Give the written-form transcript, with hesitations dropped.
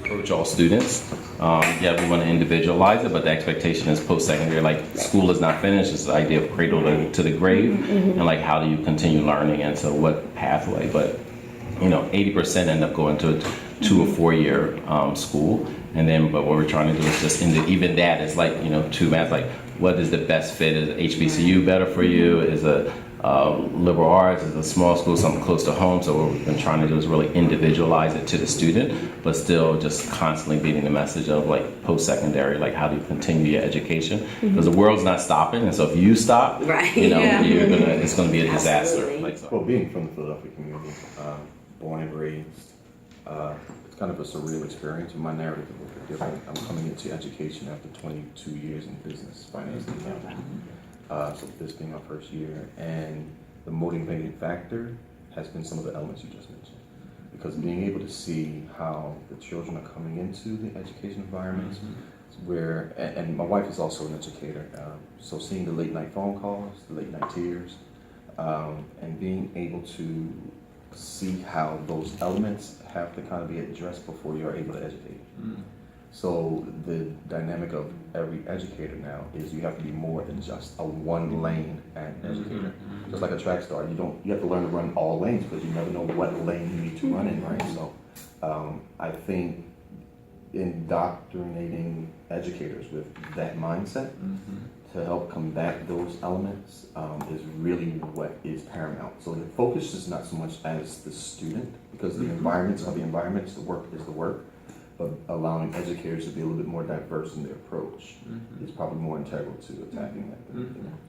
approach all students. Yeah, we want to individualize it, but the expectation is post-secondary, like school is not finished. It's the idea of cradle to the grave, and like how do you continue learning and so what pathway. But 80% end up going to a 2 or 4 year school, and then but what we're trying to do is just even that is like two math, like what is the best fit? Is HBCU better for you? Is a liberal arts, is a small school something close to home? So what we've been trying to do is really individualize it to the student, but still just constantly beating the message of like post-secondary, like how do you continue your education? Because the world's not stopping, and so if you stop, right. It's gonna be a disaster. Absolutely. Like so. Well, being from the Philadelphia community, born and raised, it's kind of a surreal experience. My narrative is a little bit different. I'm coming into education after 22 years in business, finance, and accounting. So this being our first year, and the motivating factor has been some of the elements you just mentioned. Because being able to see how the children are coming into the education environments, where, and my wife is also an educator, so seeing the late night phone calls, the late night tears, and being able to see how those elements have to kind of be addressed before you're able to educate. So the dynamic of every educator now is you have to be more than just a one lane educator. Just like a track star, you have to learn to run all lanes because you never know what lane you need to run in, right? So I think indoctrinating educators with that mindset to help combat those elements is really what is paramount. So the focus is not so much as the student, because the environments are the environments, the work is the work, but allowing educators to be a little bit more diverse in their approach is probably more integral to attacking that.